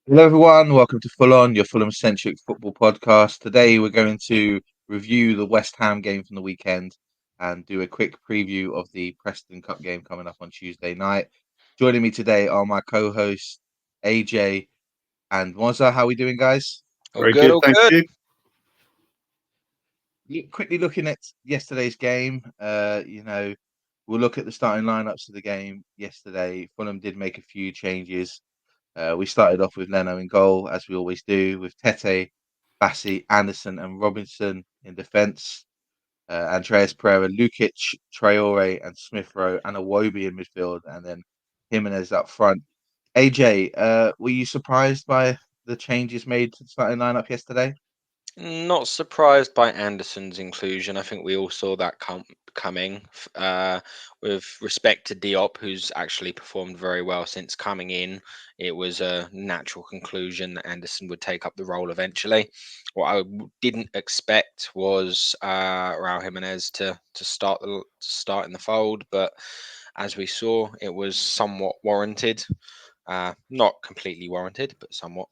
Hello, everyone. Welcome to Full-on, your Fulham-centric football podcast. Today, we're going to review the West Ham game from the weekend and do a quick preview of the Preston Cup game coming up on Tuesday night. Joining me today are my co-hosts AJ and Mozza. How are we doing, guys? All Very good, good, all thank good. you. Quickly looking at yesterday's game, we'll look at the starting lineups of the game yesterday. Fulham did make a few changes. We started off with Leno in goal, as we always do, with Tete, Bassi, Anderson, and Robinson in defence. Andreas Pereira, Lukic, Traore, and Smith Rowe, and Iwobi in midfield, and then Jimenez up front. AJ, were you surprised by the changes made to the starting lineup yesterday? Not surprised by Anderson's inclusion. I think we all saw that coming. With respect to Diop, who's actually performed very well since coming in, it was a natural conclusion that Anderson would take up the role eventually. What I didn't expect was Raul Jimenez to start in the fold, but as we saw, it was somewhat warranted. Not completely warranted, but somewhat.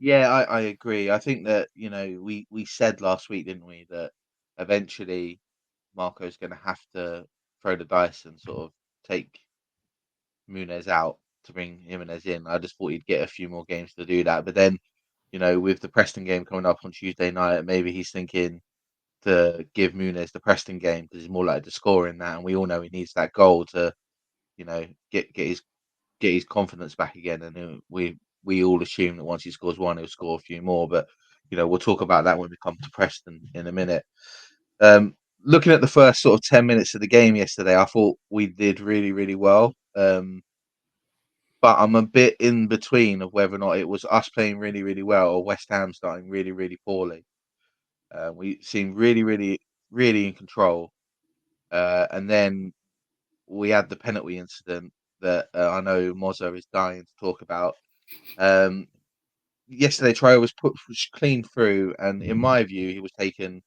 Yeah, I agree. I think that, we said last week, didn't we, that eventually Marco's going to have to throw the dice and sort of take Muniz out to bring Jimenez in. I just thought he'd get a few more games to do that. But then, with the Preston game coming up on Tuesday night, maybe he's thinking to give Muniz the Preston game because he's more likely to score in that. And we all know he needs that goal to, get his confidence back again. And we all assume that once he scores one, he'll score a few more. But we'll talk about that when we come to Preston in a minute. Looking at the first sort of 10 minutes of the game yesterday, I thought we did really, really well. But I'm a bit in between of whether or not it was us playing really, really well or West Ham starting really, really poorly. We seemed really, really, really in control. And then we had the penalty incident that I know Mozza is dying to talk about. Um, Yesterday, Traore was put clean through, and in my view, he was taken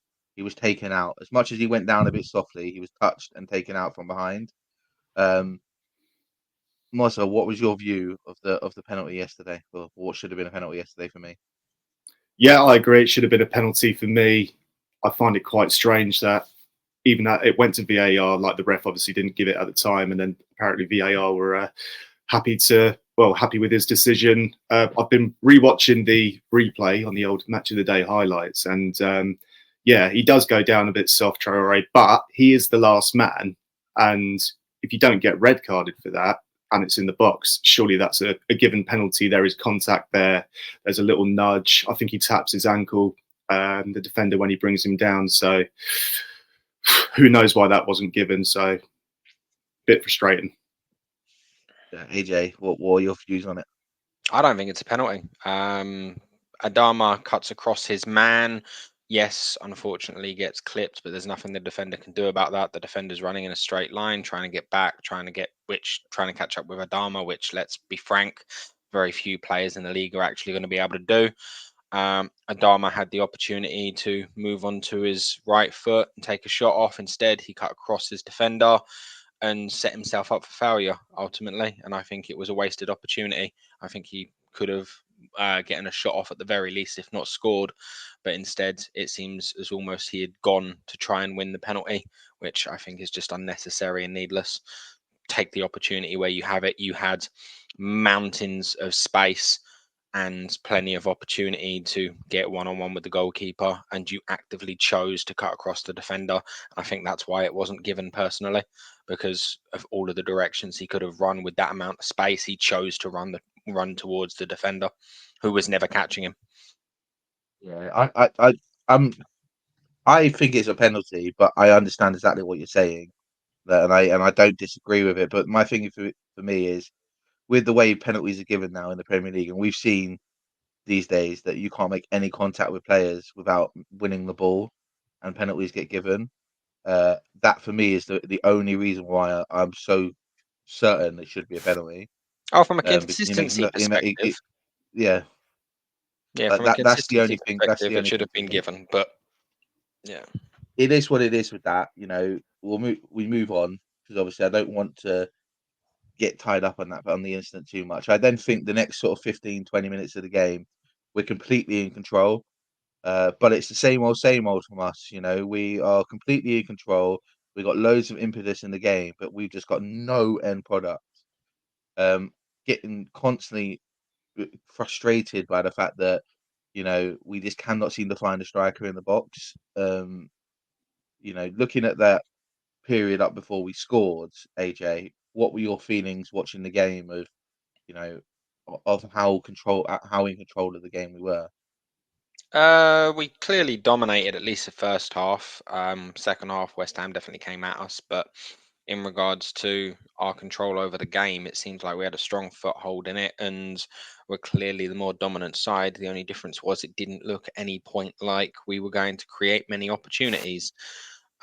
out. As much as he went down a bit softly, he was touched and taken out from behind. Um, Mozza, what was your view of the penalty yesterday, or what should have been a penalty yesterday for me? Yeah, I agree. It should have been a penalty for me. I find it quite strange that even that it went to VAR, like the ref obviously didn't give it at the time, and then apparently VAR were happy with his decision. I've been rewatching the replay on the old Match of the Day highlights, and yeah, he does go down a bit soft, Traore, but he is the last man, and if you don't get red carded for that, and it's in the box, surely that's a given penalty. There is contact there. There's a little nudge. I think he taps his ankle, the defender, when he brings him down. So who knows why that wasn't given. So a bit frustrating. AJ, what are your views on it? I don't think it's a penalty. Adama cuts across his man. Yes, unfortunately, he gets clipped, but there's nothing the defender can do about that. The defender's running in a straight line, trying to get back, trying to catch up with Adama, which, let's be frank, very few players in the league are actually going to be able to do. Adama had the opportunity to move on to his right foot and take a shot off. Instead, he cut across his defender and set himself up for failure ultimately. And I think it was a wasted opportunity. I think he could have gotten a shot off at the very least, if not scored. But instead, it seems as almost he had gone to try and win the penalty, which I think is just unnecessary and needless. Take the opportunity where you have it. You had mountains of space and plenty of opportunity to get one-on-one with the goalkeeper, and you actively chose to cut across the defender. I think that's why it wasn't given personally, because of all of the directions he could have run with that amount of space. He chose to run towards the defender, who was never catching him. Yeah, I think it's a penalty, but I understand exactly what you're saying, and I don't disagree with it. But my thing for me is with the way penalties are given now in the Premier League, and we've seen these days that you can't make any contact with players without winning the ball, and penalties get given. That for me is the only reason why I'm so certain it should be a penalty. Oh, from a But, consistency perspective, yeah, yeah, from a that's the consistency only thing. That's perspective, the it only should thing have for been me. given. But yeah, It is what it is with that. We move on because obviously I don't want to get tied up on the incident too much. I then think the next sort of 15, 20 minutes of the game, we're completely in control. But it's the same old from us. We are completely in control. We've got loads of impetus in the game, but we've just got no end product. Getting constantly frustrated by the fact that we just cannot seem to find a striker in the box. Looking at that period up before we scored, AJ, what were your feelings watching the game of how in control of the game we were? We clearly dominated at least the first half. Second half, West Ham definitely came at us, but in regards to our control over the game, it seems like we had a strong foothold in it, and we're clearly the more dominant side. The only difference was it didn't look at any point like we were going to create many opportunities.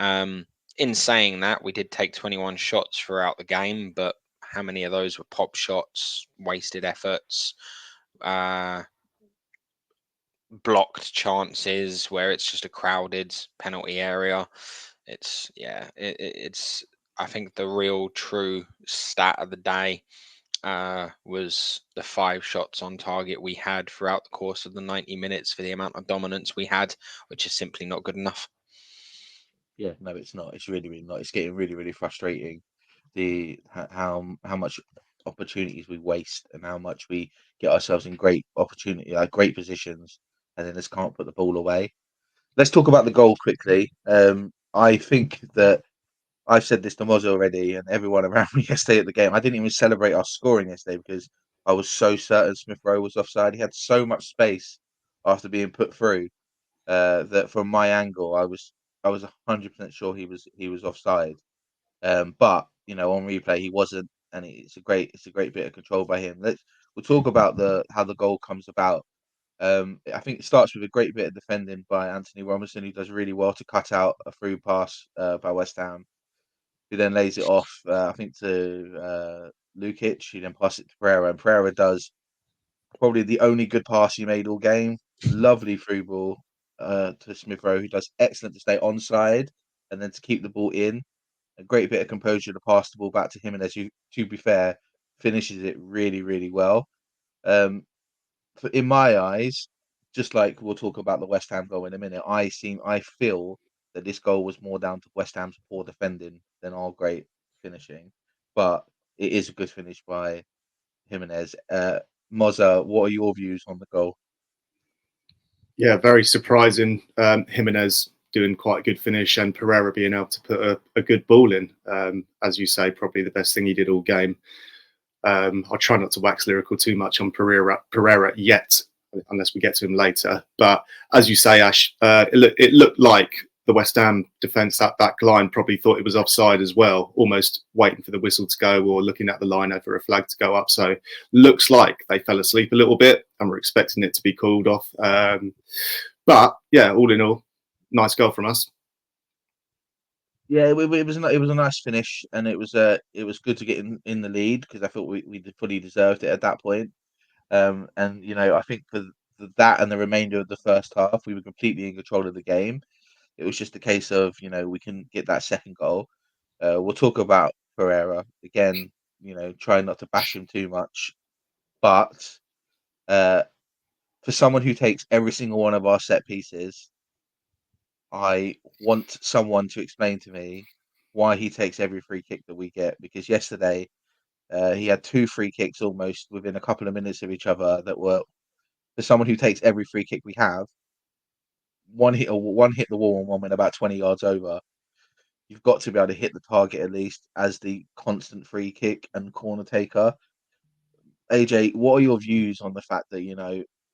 In saying that, we did take 21 shots throughout the game, but how many of those were pop shots, wasted efforts, blocked chances where it's just a crowded penalty area? It's I think the real true stat of the day was the 5 shots on target we had throughout the course of the 90 minutes for the amount of dominance we had, which is simply not good enough. Yeah, no, it's not. It's really, really not. It's getting really, really frustrating. How much opportunities we waste and how much we get ourselves in great great positions, and then just can't put the ball away. Let's talk about the goal quickly. I think that I've said this to Mozza already, and everyone around me yesterday at the game. I didn't even celebrate our scoring yesterday because I was so certain Smith Rowe was offside. He had so much space after being put through that from my angle, I was 100% sure he was offside. But on replay he wasn't, and it's a great bit of control by him. We'll talk about how the goal comes about. I think it starts with a great bit of defending by Anthony Robinson, who does really well to cut out a through pass by West Ham, who then lays it off, I think, to Lukic, who then passes it to Pereira, and Pereira does probably the only good pass he made all game. Lovely through ball to Smith Rowe, who does excellent to stay onside and then to keep the ball in. A great bit of composure to pass the ball back to him, and to be fair, finishes it really, really well. In my eyes, just like we'll talk about the West Ham goal in a minute, I feel that this goal was more down to West Ham's poor defending than our great finishing. But it is a good finish by Jimenez. Mozza, what are your views on the goal? Yeah, very surprising. Jimenez doing quite a good finish, and Pereira being able to put a good ball in. As you say, probably the best thing he did all game. I'll try not to wax lyrical too much on Pereira yet, unless we get to him later. But as you say, Ash, it looked like the West Ham defence, that back line, probably thought it was offside as well, almost waiting for the whistle to go or looking at the line for a flag to go up. So looks like they fell asleep a little bit and were expecting it to be called off. But yeah, all in all, nice goal from us. Yeah, it was a nice finish, and it was good to get in the lead because I thought we fully deserved it at that point. And I think for that and the remainder of the first half, we were completely in control of the game. It was just a case of we can get that second goal. We'll talk about Pereira again. Try not to bash him too much, but for someone who takes every single one of our set pieces, I want someone to explain to me why he takes every free kick that we get. Because yesterday he had 2 free kicks almost within a couple of minutes of each other that were, for someone who takes every free kick we have, one hit the wall and one went about 20 yards over. You've got to be able to hit the target at least as the constant free kick and corner taker. AJ, what are your views on the fact that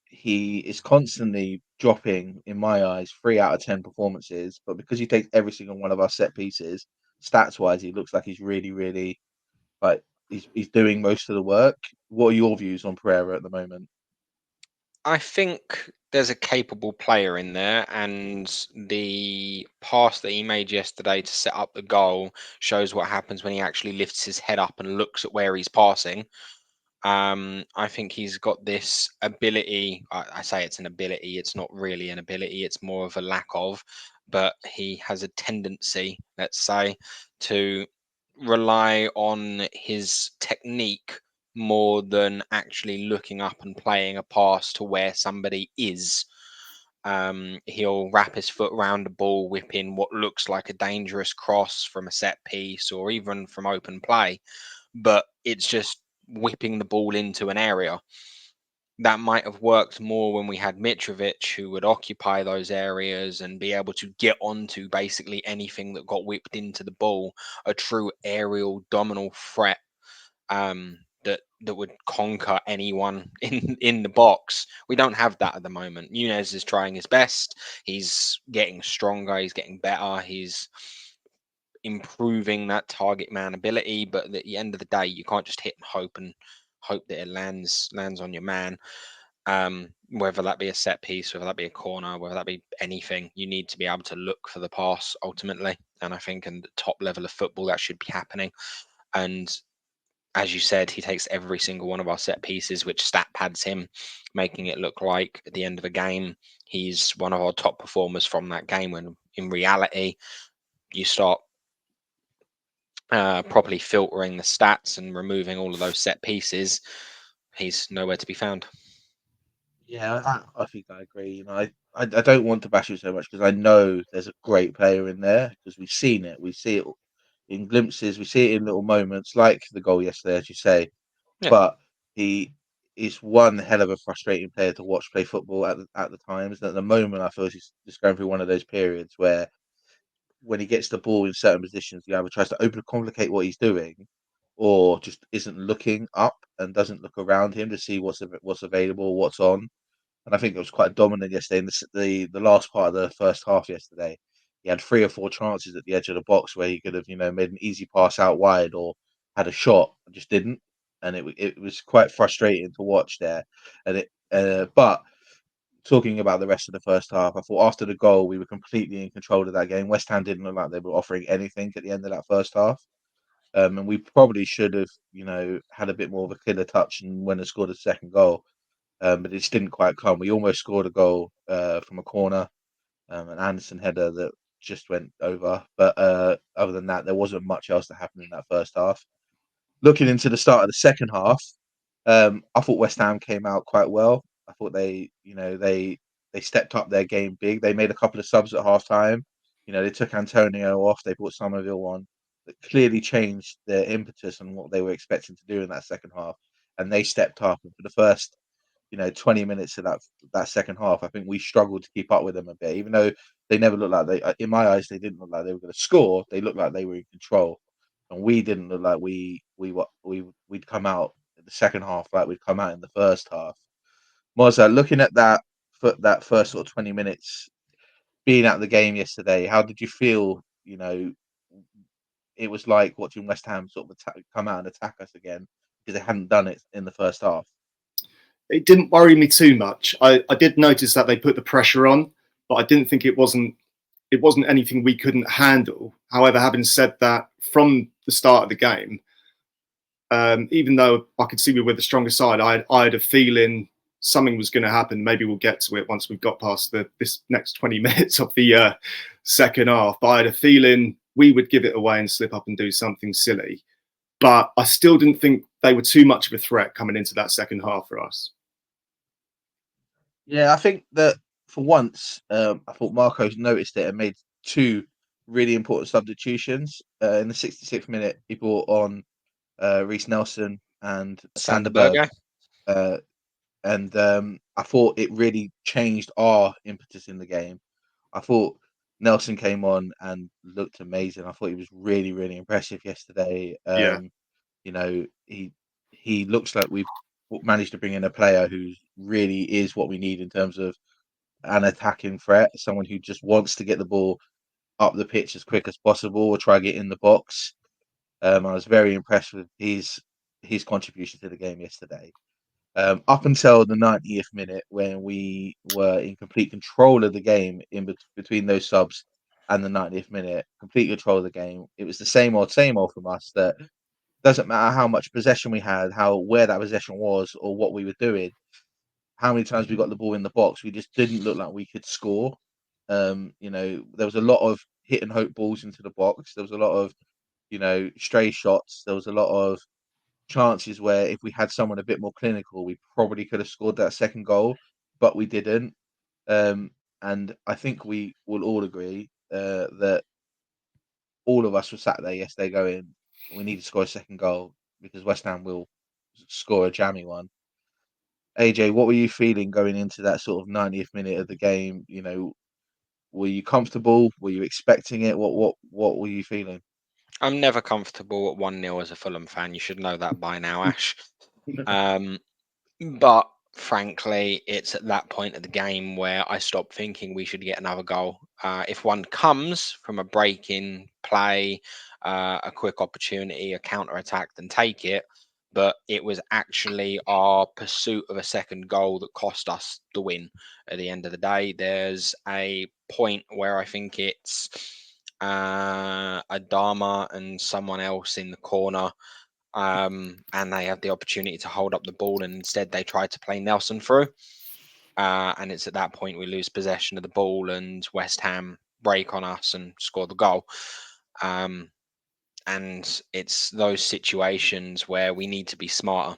he is constantly dropping, in my eyes, 3 out of 10 performances, but because he takes every single one of our set pieces, stats wise, he looks like he's really, really like he's doing most of the work. What are your views on Pereira at the moment? I think there's a capable player in there, and the pass that he made yesterday to set up the goal shows what happens when he actually lifts his head up and looks at where he's passing. I think he's got this ability. I say it's an ability. It's not really an ability. It's more of a lack of. But he has a tendency, let's say, to rely on his technique more than actually looking up and playing a pass to where somebody is. He'll wrap his foot around the ball, whip in what looks like a dangerous cross from a set piece or even from open play, but it's just whipping the ball into an area. That might have worked more when we had Mitrovic, who would occupy those areas and be able to get onto basically anything that got whipped into the ball, a true aerial dominant threat, that would conquer anyone in the box. We don't have that at the moment. Nunez is trying his best. He's getting stronger. He's getting better. He's improving that target man ability. But at the end of the day, you can't just hit and hope that it lands on your man. Whether that be a set piece, whether that be a corner, whether that be anything, you need to be able to look for the pass ultimately. And I think in the top level of football, that should be happening. And as you said, he takes every single one of our set pieces, which stat pads him, making it look like at the end of a game, he's one of our top performers from that game. When in reality, you start properly filtering the stats and removing all of those set pieces, he's nowhere to be found. Yeah, I think I agree. You know, I don't want to bash you so much because I know there's a great player in there because we've seen it. We see it in glimpses. We see it in little moments like the goal yesterday, as you say. Yeah. But he is one hell of a frustrating player to watch play football at the times. And at the moment, I feel he's just going through one of those periods where when he gets the ball in certain positions, he either tries to overcomplicate what he's doing or just isn't looking up and doesn't look around him to see what's available, what's on. And I think it was quite dominant yesterday in the last part of the first half yesterday. He had 3 or 4 chances at the edge of the box where he could have, made an easy pass out wide or had a shot, and just didn't. And it was quite frustrating to watch there. But talking about the rest of the first half, I thought after the goal we were completely in control of that game. West Ham didn't look like they were offering anything at the end of that first half. And we probably should have, had a bit more of a killer touch and when they scored a second goal. But it just didn't quite come. We almost scored a goal from a corner, an Anderson header that just went over. But other than that, there wasn't much else that happened in that first half. Looking into the start of the second half, I thought West Ham came out quite well. I thought they stepped up their game big. They made a couple of subs at half time. They took Antonio off. They brought Somerville on. That clearly changed their impetus and what they were expecting to do in that second half. And they stepped up. And for the first 20 minutes of that second half, I think we struggled to keep up with them a bit. Even though they never looked like in my eyes, they didn't look like they were going to score. They looked like they were in control, and we didn't look like we'd come out in the second half like we'd come out in the first half. Mozza, looking at that first sort of 20 minutes, being at the game yesterday, how did you feel? It was like watching West Ham sort of come out and attack us again because they hadn't done it in the first half. It didn't worry me too much. I did notice that they put the pressure on, but I didn't think it wasn't anything we couldn't handle. However, having said that, from the start of the game, even though I could see we were the stronger side, I had a feeling something was going to happen. Maybe we'll get to it once we've got past this next 20 minutes of the second half. But I had a feeling we would give it away and slip up and do something silly. But I still didn't think they were too much of a threat coming into that second half for us. Yeah, I think that for once, I thought Marco's noticed it and made 2 really important substitutions. In the 66th minute, he brought on Reece Nelson and Sander Sanderberg. Berge. And I thought it really changed our impetus in the game. I thought Nelson came on and looked amazing. I thought he was really, really impressive yesterday. Yeah. He looks like we've managed to bring in a player who really is what we need in terms of an attacking threat, someone who just wants to get the ball up the pitch as quick as possible or try to get in the box. I was very impressed with his contribution to the game yesterday. Up until the 90th minute, when we were in complete control of the game between those subs and the 90th minute, complete control of the game. It was the same old from us. That doesn't matter how much possession we had, where that possession was, or what we were doing. How many times we got the ball in the box, we just didn't look like we could score. There was a lot of hit and hope balls into the box. There was a lot of stray shots. There was a lot of chances where if we had someone a bit more clinical, we probably could have scored that second goal, but we didn't. And I think we will all agree that all of us were sat there yesterday going, we need to score a second goal because West Ham will score a jammy one. AJ, what were you feeling going into that sort of 90th minute of the game? Were you comfortable? Were you expecting it? What were you feeling? I'm never comfortable at 1-0 as a Fulham fan. You should know that by now, Ash. But frankly, it's at that point of the game where I stop thinking we should get another goal. If one comes from a break in play, a quick opportunity, a counter attack, then take it. But it was actually our pursuit of a second goal that cost us the win at the end of the day. There's a point where I think it's Adama and someone else in the corner. And they had the opportunity to hold up the ball, and instead they tried to play Nelson through. And it's at that point we lose possession of the ball, and West Ham break on us and score the goal. And it's those situations where we need to be smarter.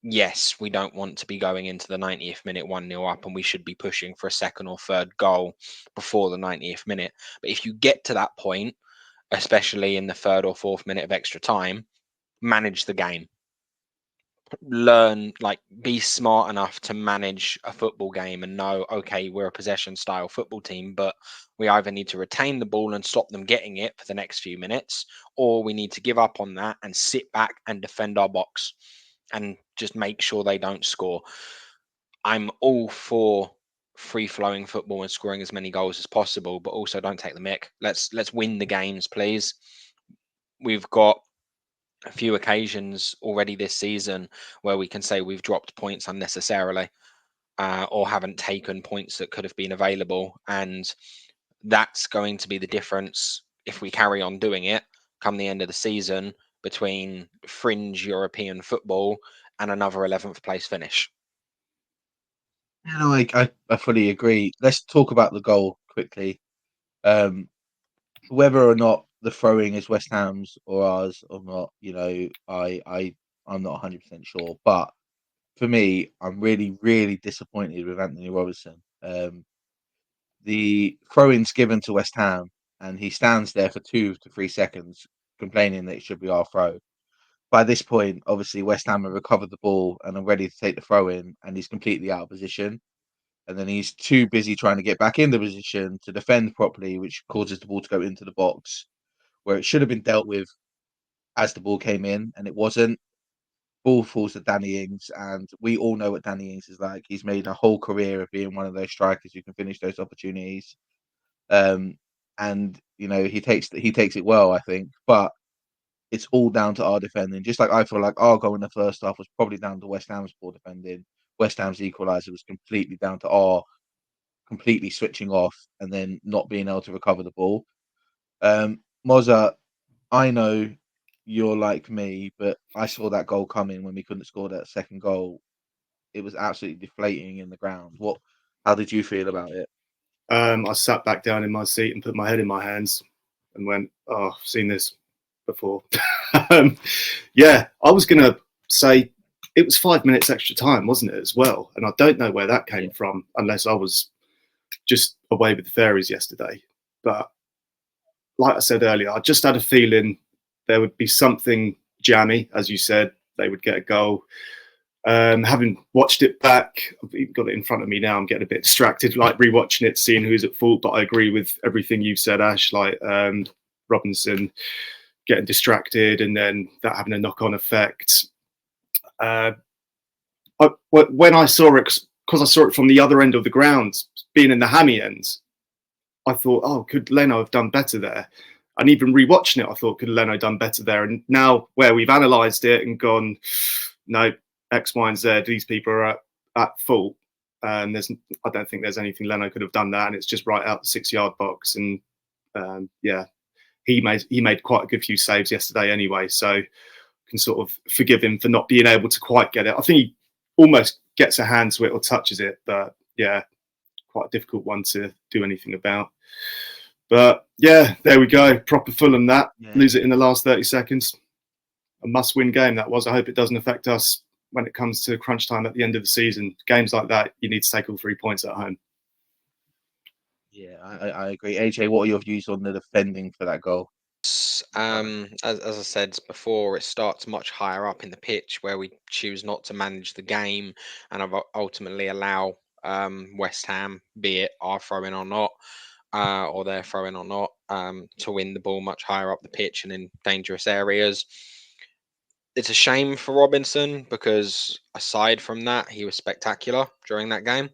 Yes, we don't want to be going into the 90th minute 1-0 up, and we should be pushing for a second or third goal before the 90th minute. But if you get to that point, especially in the third or fourth minute of extra time, manage the game. Learn, be smart enough to manage a football game and know, okay, we're a possession style football team, but we either need to retain the ball and stop them getting it for the next few minutes, or we need to give up on that and sit back and defend our box and just make sure they don't score. I'm all for free flowing football and scoring as many goals as possible, but also don't take the mick. Let's win the games, please. We've got a few occasions already this season where we can say we've dropped points unnecessarily, or haven't taken points that could have been available. And that's going to be the difference if we carry on doing it come the end of the season between fringe European football and another 11th place finish. I fully agree. Let's talk about the goal quickly. Whether or not the throwing is West Ham's or ours or not, I'm not 100% sure. But for me, I'm really, really disappointed with Anthony Robertson. The throw-in's given to West Ham, and he stands there for 2 to 3 seconds, complaining that it should be our throw. By this point, obviously, West Ham have recovered the ball and are ready to take the throw-in, and he's completely out of position. And then he's too busy trying to get back in the position to defend properly, which causes the ball to go into the box, where it should have been dealt with as the ball came in, and it wasn't. Ball falls to Danny Ings, and we all know what Danny Ings is like. He's made a whole career of being one of those strikers who can finish those opportunities. And he takes it well, I think, but it's all down to our defending. Just like I feel like our goal in the first half was probably down to West Ham's poor defending. West Ham's equaliser was completely down to our completely switching off and then not being able to recover the ball. Mozza, I know you're like me, but I saw that goal coming when we couldn't score that second goal. It was absolutely deflating in the ground. How did you feel about it? I sat back down in my seat and put my head in my hands and went, "Oh, I've seen this before." Yeah, I was going to say it was 5 minutes extra time, wasn't it, as well? And I don't know where that came from, unless I was just away with the fairies yesterday. But like I said earlier, I just had a feeling there would be something jammy, as you said. They would get a goal. Having watched it back, I've even got it in front of me now. I'm getting a bit distracted, like rewatching it, seeing who's at fault. But I agree with everything you've said, Ash. Like Robinson getting distracted, and then that having a knock-on effect. When I saw it, because I saw it from the other end of the ground, being in the hammy end, I thought, "Oh, could Leno have done better there?" And even rewatching it, I thought, "Could Leno done better there?" And now, where we've analysed it and gone, "No, X, Y, and Z, these people are at fault." I don't think there's anything Leno could have done that, and it's just right out the 6-yard box. And he made quite a good few saves yesterday anyway, so can sort of forgive him for not being able to quite get it. I think he almost gets a hand to it or touches it, but yeah, quite a difficult one to do anything about. But yeah, there we go. Proper Fulham that. Yeah. Lose it in the last 30 seconds. A must-win game that was. I hope it doesn't affect us when it comes to crunch time at the end of the season. Games like that, you need to take all 3 points at home. Yeah, I agree. AJ, what are your views on the defending for that goal? As I said before, it starts much higher up in the pitch where we choose not to manage the game and ultimately allow West Ham, be it our throw-in or not, or their throw-in or not, to win the ball much higher up the pitch and in dangerous areas. It's a shame for Robinson because aside from that, he was spectacular during that game.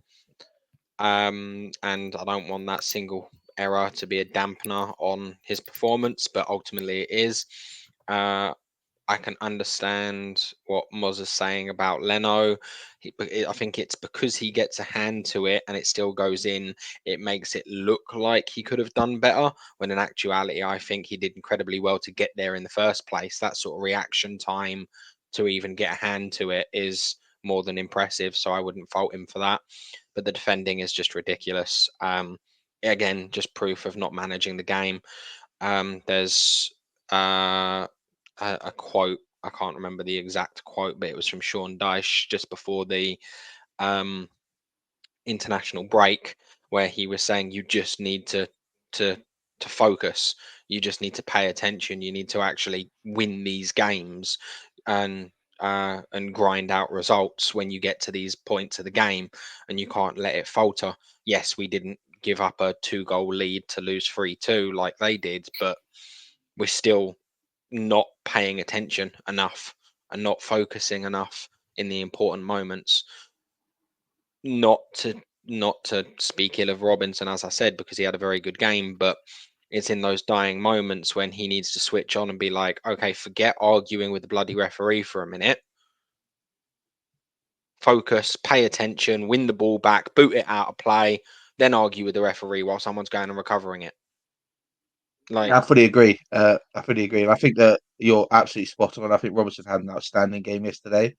And I don't want that single error to be a dampener on his performance, but ultimately it is. I can understand what Mozza's saying about Leno. I think it's because he gets a hand to it and it still goes in, it makes it look like he could have done better, when in actuality, I think he did incredibly well to get there in the first place. That sort of reaction time to even get a hand to it is more than impressive, so I wouldn't fault him for that. But the defending is just ridiculous. Again, just proof of not managing the game. There's a quote. I can't remember the exact quote, but it was from Sean Dyche just before the um, international break, where he was saying you just need to to focus. You just need to pay attention. You need to actually win these games and grind out results when you get to these points of the game, and you can't let it falter. Yes, we didn't give up a 2-goal lead to lose 3-2 like they did, but we're still not paying attention enough and not focusing enough in the important moments. Not to speak ill of Robinson, as I said, because he had a very good game, but it's in those dying moments when he needs to switch on and be like, okay, forget arguing with the bloody referee for a minute. Focus, pay attention, win the ball back, boot it out of play, then argue with the referee while someone's going and recovering it. Like, I fully agree. I fully agree. And I think that you're absolutely spot on. I think Robertson had an outstanding game yesterday.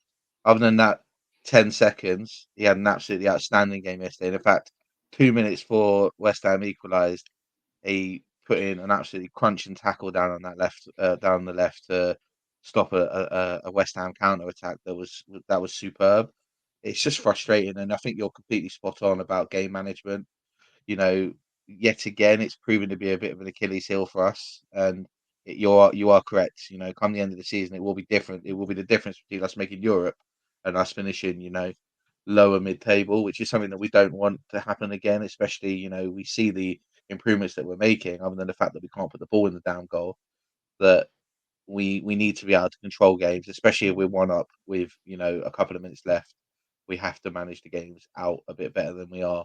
Other than that 10 seconds, he had an absolutely outstanding game yesterday. And in fact, 2 minutes before West Ham equalised, he put in an absolutely crunching tackle down on that left, down the left to stop a West Ham counter attack that was superb. It's just frustrating, and I think you're completely spot on about game management. You know, yet again, it's proven to be a bit of an Achilles heel for us. And you are correct. You know, come the end of the season, it will be different. It will be the difference between us making Europe and us finishing, lower mid-table, which is something that we don't want to happen again. Especially, we see the improvements that we're making, other than the fact that we can't put the ball in the damn goal. That we need to be able to control games, especially if we're one up with a couple of minutes left. We have to manage the games out a bit better than we are.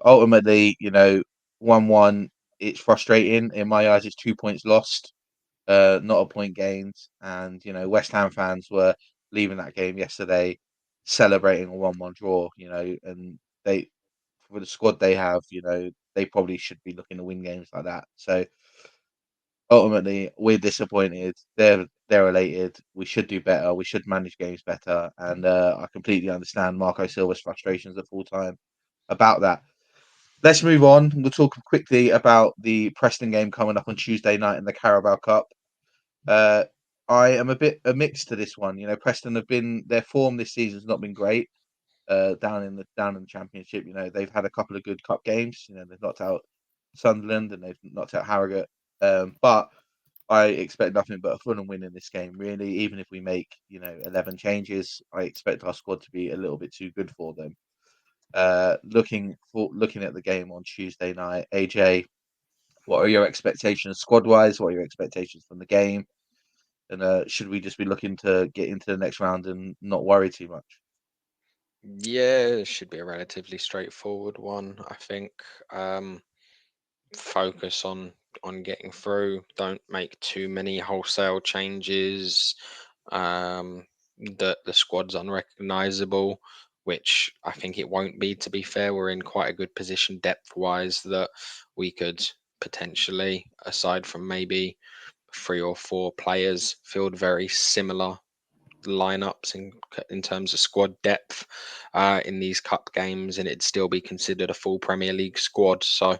Ultimately, 1-1, it's frustrating. In my eyes, it's 2 points lost, not a point gained. And, West Ham fans were leaving that game yesterday celebrating a 1-1 draw, and for the squad they have, they probably should be looking to win games like that. So ultimately, we're disappointed. They're elated. We should do better. We should manage games better. And I completely understand Marco Silva's frustrations at full time about that. Let's move on. We'll talk quickly about the Preston game coming up on Tuesday night in the Carabao Cup. I am a bit mixed to this one. Preston their form this season's not been great. Down in the Championship, they've had a couple of good cup games. They've knocked out Sunderland and they've knocked out Harrogate. But I expect nothing but a Fulham win in this game. Really, even if we make 11 changes, I expect our squad to be a little bit too good for them. Looking at the game on Tuesday night, AJ, what are your expectations squad wise? What are your expectations from the game? And should we just be looking to get into the next round and not worry too much? yeah, it should be a relatively straightforward one, I think. Focus on getting through. Don't make too many wholesale changes. The squad's unrecognizable, which I think it won't be. To be fair, we're in quite a good position depth-wise that we could potentially, aside from maybe 3 or 4 players, field very similar lineups in terms of squad depth in these cup games, and it'd still be considered a full Premier League squad. So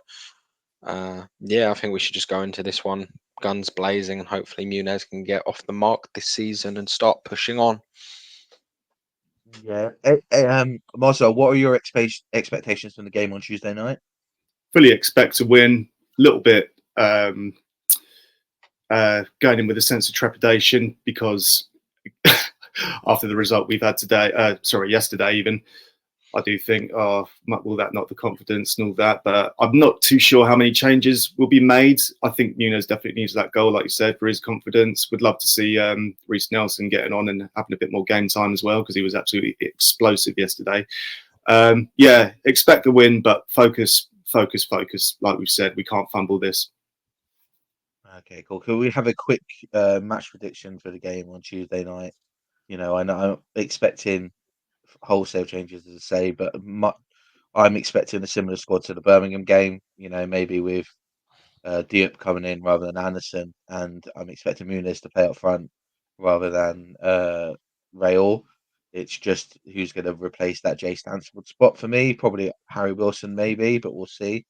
Yeah, I think we should just go into this one guns blazing, and hopefully Muniz can get off the mark this season and start pushing on. Yeah. Mozza, what are your expectations from the game on Tuesday night? Fully expect to win. A little bit going in with a sense of trepidation because after the result we've had yesterday even, I do think, will that knock the confidence and all that? But I'm not too sure how many changes will be made. I think Muniz definitely needs that goal, like you said, for his confidence. Would love to see Reece Nelson getting on and having a bit more game time as well, because he was absolutely explosive yesterday. Yeah, expect a win, but focus. Like we've said, we can't fumble this. Okay, cool. Can we have a quick match prediction for the game on Tuesday night? I know I'm expecting wholesale changes, as I say, but I'm expecting a similar squad to the Birmingham game. Maybe with Diop coming in rather than Anderson, and I'm expecting Muniz to play up front rather than Raul. It's just who's going to replace that Jay Stansford spot for me. Probably Harry Wilson, maybe, but we'll see.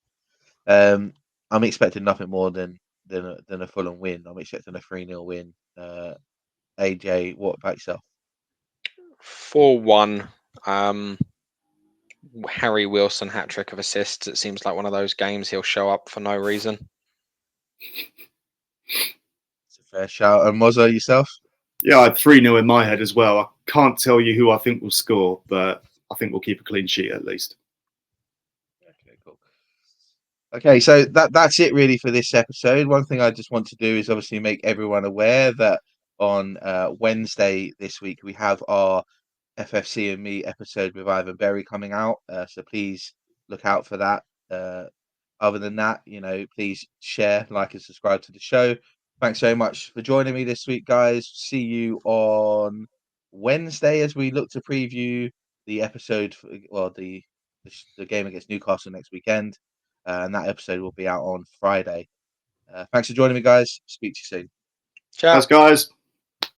I'm expecting nothing more than a Fulham win. I'm expecting a 3-0 win. AJ, what about yourself? 4-1. Harry Wilson hat-trick of assists. It seems like one of those games he'll show up for no reason. It's a fair shout. And Mozza, yourself? Yeah, I had 3-0 in my head as well. I can't tell you who I think will score, but I think we'll keep a clean sheet at least. Okay, cool. Okay, so that's it really for this episode. One thing I just want to do is obviously make everyone aware that on Wednesday this week we have our FFC and Me episode with Ivan Berry coming out. So please look out for that. Other than that, please share, like, and subscribe to the show. Thanks so much for joining me this week, guys. See you on Wednesday as we look to preview the episode. The game against Newcastle next weekend, and that episode will be out on Friday. Thanks for joining me, guys. Speak to you soon. Ciao. Thanks, guys.